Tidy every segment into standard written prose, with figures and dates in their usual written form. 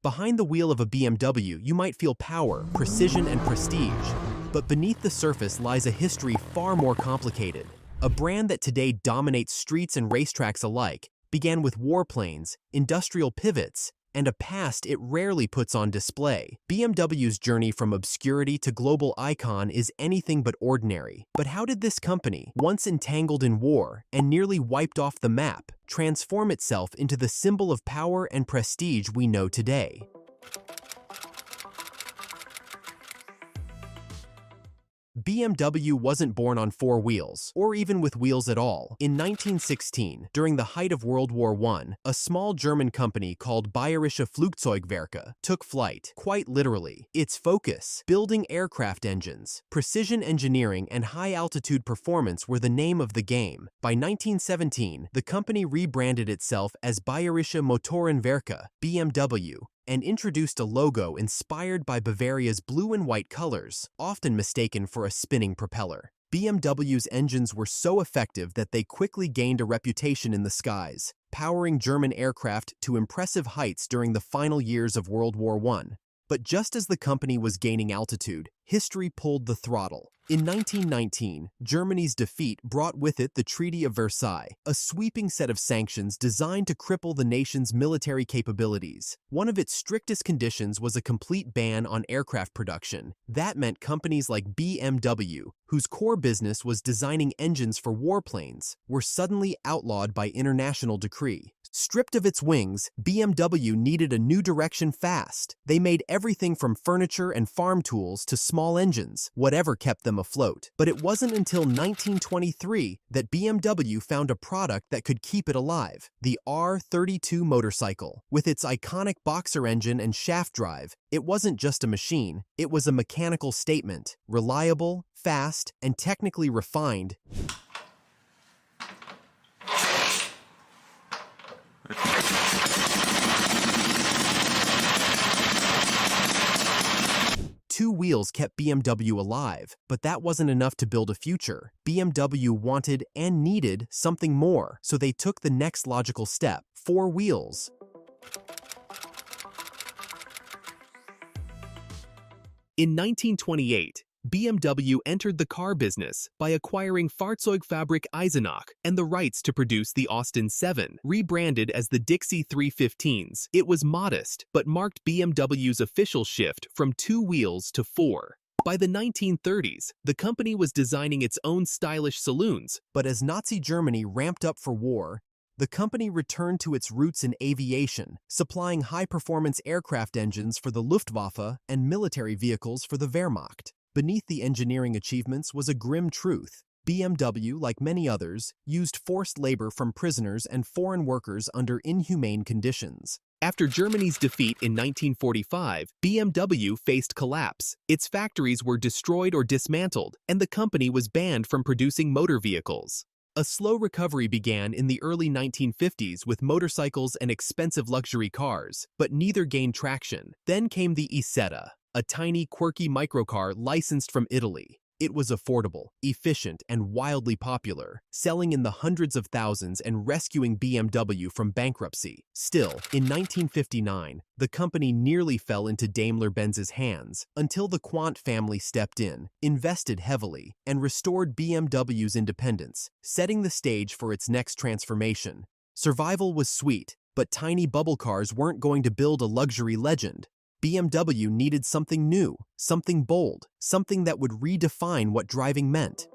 Behind the wheel of a BMW, you might feel power, precision, and prestige. But beneath the surface lies a history far more complicated. A brand that today dominates streets and racetracks alike began with warplanes, industrial pivots, and a past it rarely puts on display. BMW's journey from obscurity to global icon is anything but ordinary. But how did this company, once entangled in war and nearly wiped off the map, transform itself into the symbol of power and prestige we know today? BMW wasn't born on four wheels, or even with wheels at all. In 1916, during the height of World War I, a small German company called Bayerische Werke took flight, quite literally. Its focus: building aircraft engines. Precision engineering and high-altitude performance were the name of the game. By 1917, the company rebranded itself as Bayerische Motoren Werke, BMW, and introduced a logo inspired by Bavaria's blue and white colors, often mistaken for a spinning propeller. BMW's engines were so effective that they quickly gained a reputation in the skies, powering German aircraft to impressive heights during the final years of World War I. But just as the company was gaining altitude, history pulled the throttle. In 1919, Germany's defeat brought with it the Treaty of Versailles, a sweeping set of sanctions designed to cripple the nation's military capabilities. One of its strictest conditions was a complete ban on aircraft production. That meant companies like BMW, whose core business was designing engines for warplanes, were suddenly outlawed by international decree. Stripped of its wings, BMW needed a new direction fast. They made everything from furniture and farm tools to small engines, whatever kept them afloat. But it wasn't until 1923 that BMW found a product that could keep it alive: the R32 motorcycle. With its iconic boxer engine and shaft drive, it wasn't just a machine, it was a mechanical statement: reliable, fast, and technically refined. Two wheels kept BMW alive, but that wasn't enough to build a future. BMW wanted and needed something more, so they took the next logical step: four wheels. In 1928, BMW entered the car business by acquiring Fahrzeugfabrik Eisenach and the rights to produce the Austin 7, rebranded as the Dixie 315s. It was modest, but marked BMW's official shift from two wheels to four. By the 1930s, the company was designing its own stylish saloons, but as Nazi Germany ramped up for war, the company returned to its roots in aviation, supplying high-performance aircraft engines for the Luftwaffe and military vehicles for the Wehrmacht. Beneath the engineering achievements was a grim truth. BMW, like many others, used forced labor from prisoners and foreign workers under inhumane conditions. After Germany's defeat in 1945, BMW faced collapse. Its factories were destroyed or dismantled, and the company was banned from producing motor vehicles. A slow recovery began in the early 1950s with motorcycles and expensive luxury cars, but neither gained traction. Then came the Isetta, a tiny, quirky microcar licensed from Italy. It was affordable, efficient, and wildly popular, selling in the hundreds of thousands and rescuing BMW from bankruptcy. Still, in 1959, the company nearly fell into Daimler-Benz's hands until the Quandt family stepped in, invested heavily, and restored BMW's independence, setting the stage for its next transformation. Survival was sweet, but tiny bubble cars weren't going to build a luxury legend. BMW needed something new, something bold, something that would redefine what driving meant.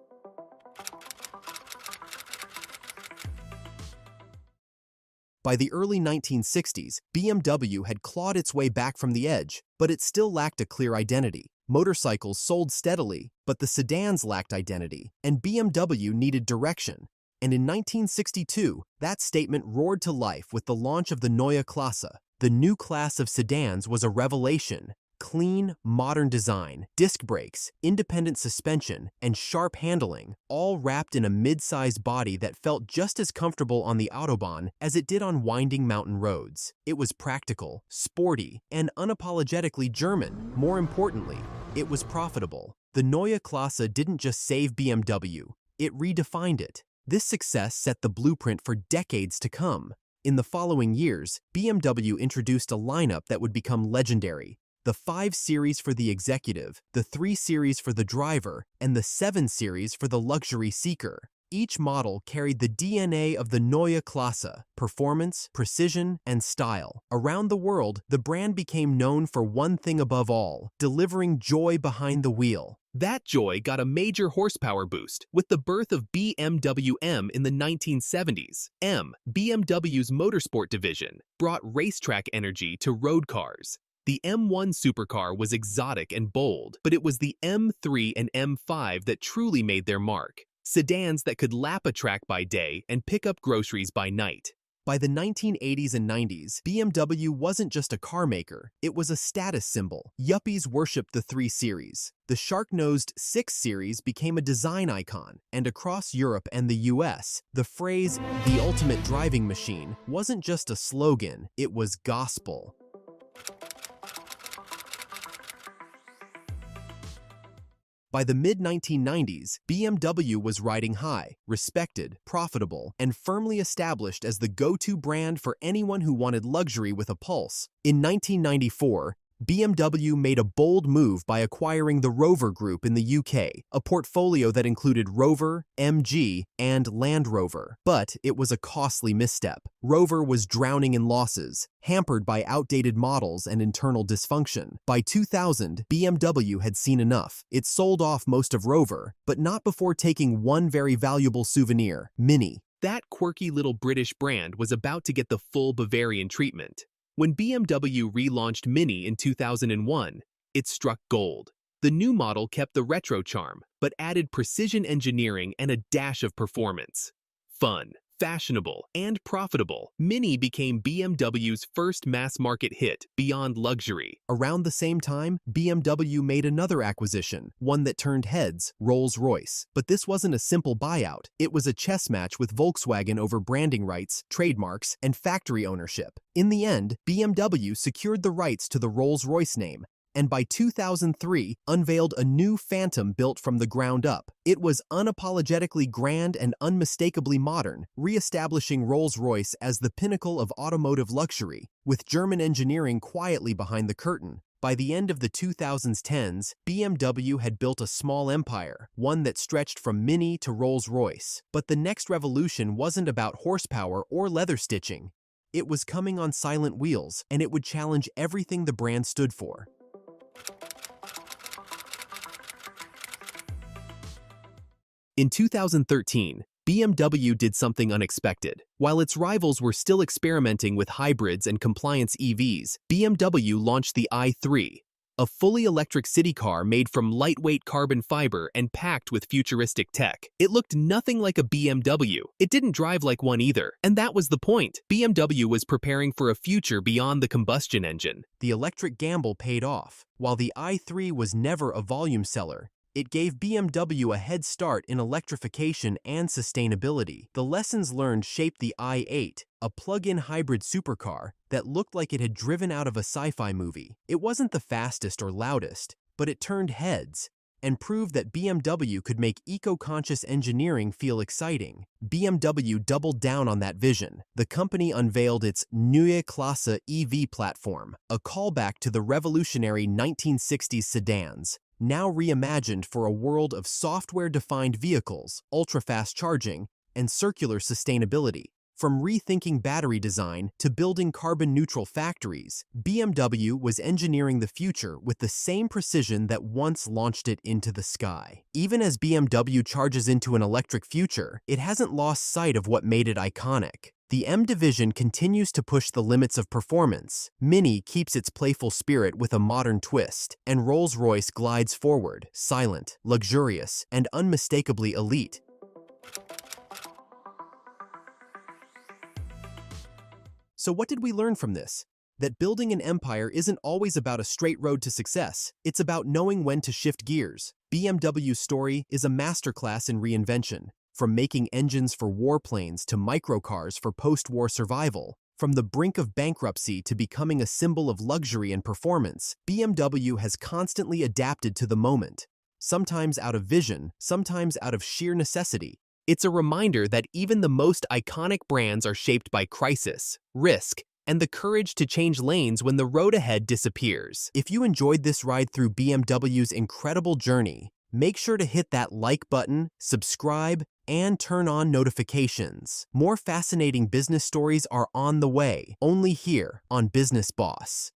By the early 1960s, BMW had clawed its way back from the edge, but it still lacked a clear identity. Motorcycles sold steadily, but the sedans lacked identity, and BMW needed direction. And in 1962, that statement roared to life with the launch of the Neue Klasse. The new class of sedans was a revelation. Clean, modern design, disc brakes, independent suspension, and sharp handling, all wrapped in a mid-sized body that felt just as comfortable on the Autobahn as it did on winding mountain roads. It was practical, sporty, and unapologetically German. More importantly, it was profitable. The Neue Klasse didn't just save BMW, it redefined it. This success set the blueprint for decades to come. In the following years, BMW introduced a lineup that would become legendary. The 5 Series for the executive, the 3 Series for the driver, and the 7 Series for the luxury seeker. Each model carried the DNA of the Neue Klasse, performance, precision, and style. Around the world, the brand became known for one thing above all: delivering joy behind the wheel. That joy got a major horsepower boost with the birth of BMW M in the 1970s. M, BMW's motorsport division, brought racetrack energy to road cars. The M1 supercar was exotic and bold, but it was the M3 and M5 that truly made their mark. Sedans that could lap a track by day and pick up groceries by night. By the 1980s and 90s, BMW wasn't just a car maker, it was a status symbol. Yuppies worshipped the 3 Series. The shark-nosed 6 Series became a design icon, and across Europe and the US, the phrase, "the ultimate driving machine," wasn't just a slogan, it was gospel. By the mid-1990s, BMW was riding high, respected, profitable, and firmly established as the go-to brand for anyone who wanted luxury with a pulse. In 1994, BMW made a bold move by acquiring the Rover Group in the UK, a portfolio that included Rover, MG, and Land Rover. But it was a costly misstep. Rover was drowning in losses, hampered by outdated models and internal dysfunction. By 2000, BMW had seen enough. It sold off most of Rover, but not before taking one very valuable souvenir: Mini. That quirky little British brand was about to get the full Bavarian treatment. When BMW relaunched Mini in 2001, it struck gold. The new model kept the retro charm, but added precision engineering and a dash of performance. Fun, fashionable, and profitable, Mini became BMW's first mass-market hit beyond luxury. Around the same time, BMW made another acquisition, one that turned heads: Rolls-Royce. But this wasn't a simple buyout. It was a chess match with Volkswagen over branding rights, trademarks, and factory ownership. In the end, BMW secured the rights to the Rolls-Royce name, and by 2003 unveiled a new Phantom built from the ground up. It was unapologetically grand and unmistakably modern, re-establishing Rolls-Royce as the pinnacle of automotive luxury, with German engineering quietly behind the curtain. By the end of the 2010s, BMW had built a small empire, one that stretched from Mini to Rolls-Royce. But the next revolution wasn't about horsepower or leather stitching. It was coming on silent wheels, and it would challenge everything the brand stood for. In 2013, BMW did something unexpected. While its rivals were still experimenting with hybrids and compliance EVs, BMW launched the i3, a fully electric city car made from lightweight carbon fiber and packed with futuristic tech. It looked nothing like a BMW. It didn't drive like one either. And that was the point. BMW was preparing for a future beyond the combustion engine. The electric gamble paid off. While the i3 was never a volume seller, it gave BMW a head start in electrification and sustainability. The lessons learned shaped the i8, a plug-in hybrid supercar that looked like it had driven out of a sci-fi movie. It wasn't the fastest or loudest, but it turned heads and proved that BMW could make eco-conscious engineering feel exciting. BMW doubled down on that vision. The company unveiled its Neue Klasse EV platform, a callback to the revolutionary 1960s sedans, now reimagined for a world of software-defined vehicles, ultra-fast charging, and circular sustainability. From rethinking battery design to building carbon-neutral factories, BMW was engineering the future with the same precision that once launched it into the sky. Even as BMW charges into an electric future, it hasn't lost sight of what made it iconic. The M division continues to push the limits of performance. Mini keeps its playful spirit with a modern twist, and Rolls-Royce glides forward, silent, luxurious, and unmistakably elite. So what did we learn from this? That building an empire isn't always about a straight road to success. It's about knowing when to shift gears. BMW's story is a masterclass in reinvention. From making engines for warplanes to microcars for post-war survival, from the brink of bankruptcy to becoming a symbol of luxury and performance, BMW has constantly adapted to the moment, sometimes out of vision, sometimes out of sheer necessity. It's a reminder that even the most iconic brands are shaped by crisis, risk, and the courage to change lanes when the road ahead disappears. If you enjoyed this ride through BMW's incredible journey, make sure to hit that like button, subscribe, and turn on notifications. More fascinating business stories are on the way, only here on Business Boss.